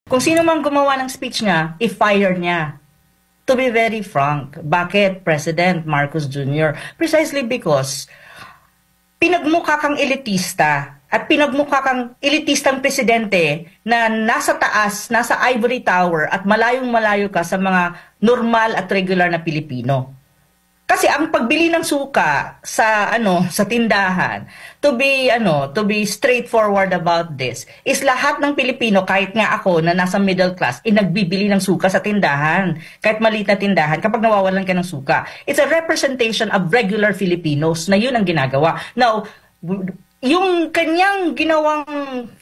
Kung sino man gumawa ng speech niya, i-fire niya. To be very frank, bakit President Marcos Jr.? Precisely because pinagmukha kang elitista at pinagmukha kang elitistang presidente na nasa taas, nasa ivory tower at malayong-malayo ka sa mga normal at regular na Pilipino. Kasi ang pagbili ng suka sa sa tindahan, to be straightforward about this, is lahat ng Pilipino, kahit nga ako na nasa middle class, nagbibili ng suka sa tindahan, kahit maliit na tindahan, kapag nawawalan ka ng suka. It's a representation of regular Filipinos na yun ang ginagawa. Now, yung kanyang ginawang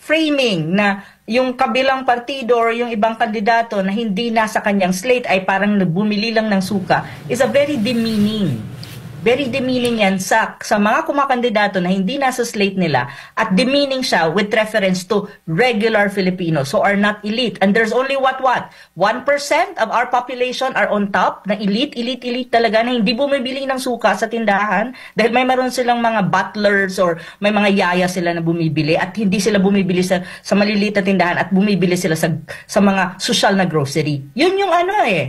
framing na yung kabilang partido or yung ibang kandidato na hindi nasa kanyang slate ay parang bumili lang ng suka is a very demeaning. Very demeaning yan sa mga kumakandidato na hindi nasa slate nila, at demeaning siya with reference to regular Filipinos who are not elite. And there's only 1% of our population are on top, na elite talaga, na hindi bumibili ng suka sa tindahan dahil may meron silang mga butlers or may mga yaya sila na bumibili, at hindi sila bumibili sa maliliit na tindahan at bumibili sila sa mga social na grocery. Yun yung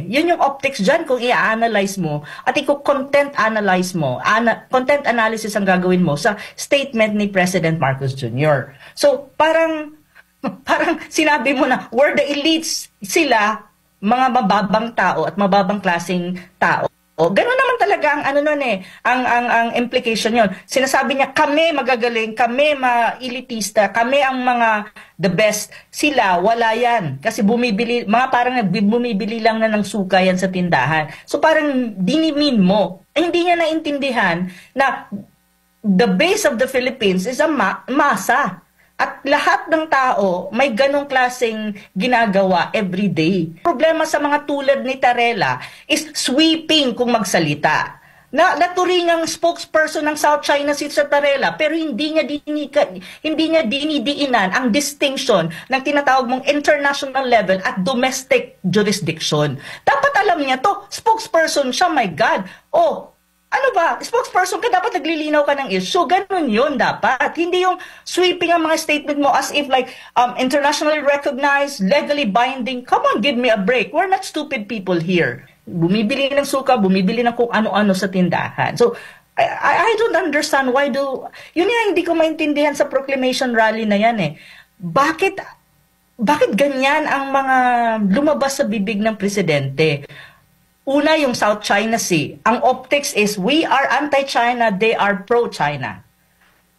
yun yung optics dyan kung i-analyze mo at i-content analyze mo, content analysis ang gagawin mo sa statement ni President Marcos Jr. So, parang sinabi mo na, where the elites, sila, mga mababang tao at mababang klaseng tao. O, gano'n naman talaga ang implication yon. Sinasabi niya, kami magagaling, kami ma-elitista, kami ang mga the best. Sila, wala yan. Kasi parang bumibili lang na ng suka yan sa tindahan. So parang dinimin mo. Hindi niya naintindihan na the base of the Philippines is a masa. At lahat ng tao may ganong klaseng ginagawa every day. Problema sa mga tulad ni Tarela is sweeping kung magsalita. Naturingang spokesperson ng South China Sea sa Tarela, pero hindi niya dinidiinan ang distinction ng tinatawag mong international level at domestic jurisdiction. Dapat alam niya to, spokesperson siya, my God. Spokesperson ka, dapat naglilinaw ka ng issue. Ganun yun dapat. Hindi yung sweeping ang mga statement mo as if like internationally recognized, legally binding. Come on, give me a break. We're not stupid people here. Bumibili ng suka, bumibili ng kung ano-ano sa tindahan. So, I don't understand why yun yung hindi ko maintindihan sa proclamation rally na yan eh. Bakit ganyan ang mga lumabas sa bibig ng presidente? Una, yung South China Sea. Ang optics is we are anti-China, they are pro-China.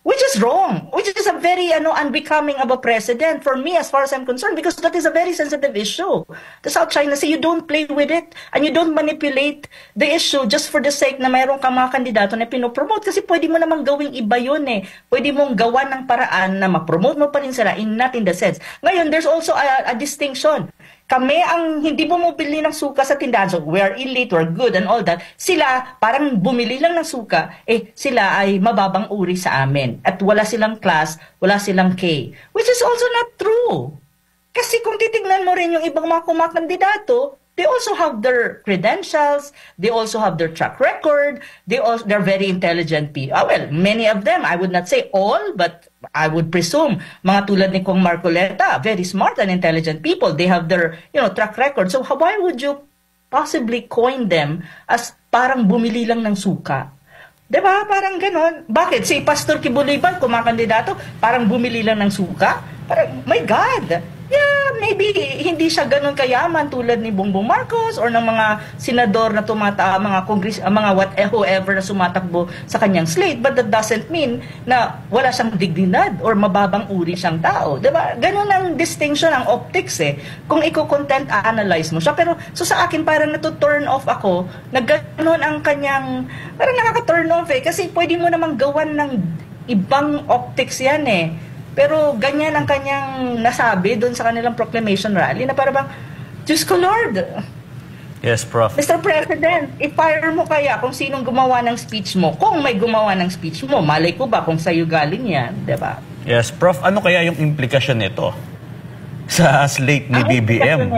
Which is wrong. Which is a very unbecoming of a president for me as far as I'm concerned, because that is a very sensitive issue. The South China Sea, you don't play with it and you don't manipulate the issue just for the sake na mayroong ka mga kandidato na pinopromote, kasi pwede mo namang gawing iba yun eh. Pwede mong gawan ng paraan na ma-promote mo pa rin sila not in the sense. Ngayon, there's also a distinction. Kami ang hindi bumibili ng suka sa tindahan. So, we are elite, we're good and all that. Sila, parang bumili lang ng suka, sila ay mababang uri sa amin. At wala silang class, wala silang K. Which is also not true. Kasi kung titignan mo rin yung ibang mga kumakandidato, they also have their credentials, they also have their track record, they're very intelligent people. Well, many of them, I would not say all, but I would presume, mga tulad ni Kong Marcoleta, very smart and intelligent people. They have their, track record. So why would you possibly coin them as parang bumili lang ng suka? Diba? Parang ganon. Bakit? Si Pastor Kibuliban, kumakandidato, parang bumili lang ng suka? Parang, my God! Yeah, maybe hindi siya ganun kayaman tulad ni Bongbong Marcos or ng mga senador na mga whoever na sumatakbo sa kanyang slate, but that doesn't mean na wala siyang dignidad or mababang uri siyang tao. Diba? Ganun ang distinction, ang optics eh. Kung i-content analyze mo siya. Pero so sa akin parang turn off ako na ganun ang kanyang, parang nakaka-turn off eh. Kasi pwede mo namang gawan ng ibang optics yan eh. Pero ganyan ang kanyang nasabi doon sa kanilang proclamation rally na parang, Diyos ko Lord. Yes, Prof. Mr. President, i-fire mo kaya kung sinong gumawa ng speech mo. Kung may gumawa ng speech mo, malay ko ba kung sa'yo galing yan, diba? Yes, Prof. Ano kaya yung implikasyon nito sa slate ni BBM?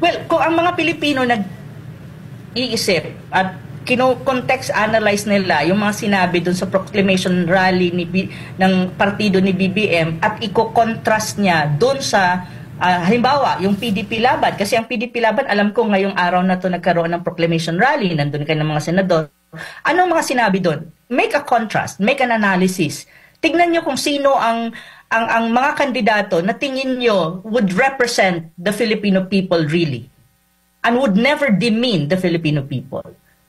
Well, kung ang mga Pilipino nag-iisip at kino-context analyze nila yung mga sinabi doon sa proclamation rally ng partido ni BBM at iko-contrast niya doon sa Halimbawa, yung PDP Laban, kasi ang PDP Laban, alam ko ngayong araw na to nagkaroon ng proclamation rally, nandun kayo ng mga senador. Anong mga sinabi doon? Make a contrast, make an analysis. Tignan nyo kung sino ang mga kandidato na tingin nyo would represent the Filipino people really and would never demean the Filipino people.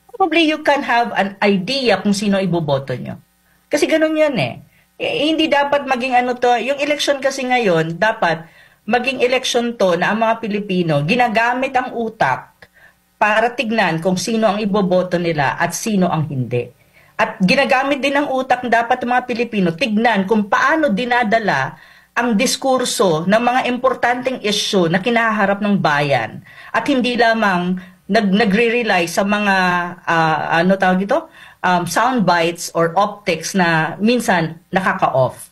Probably you can have an idea kung sino iboboto nyo. Kasi ganun yun eh. Hindi dapat maging ano to, yung election kasi ngayon, dapat maging election to na ang mga Pilipino ginagamit ang utak para tignan kung sino ang iboboto nila at sino ang hindi. At ginagamit din ang utak dapat ng mga Pilipino tignan kung paano dinadala ang diskurso ng mga importanteng issue na kinaharap ng bayan at hindi lamang nagre-rely sa mga sound bites or optics na minsan nakaka-off.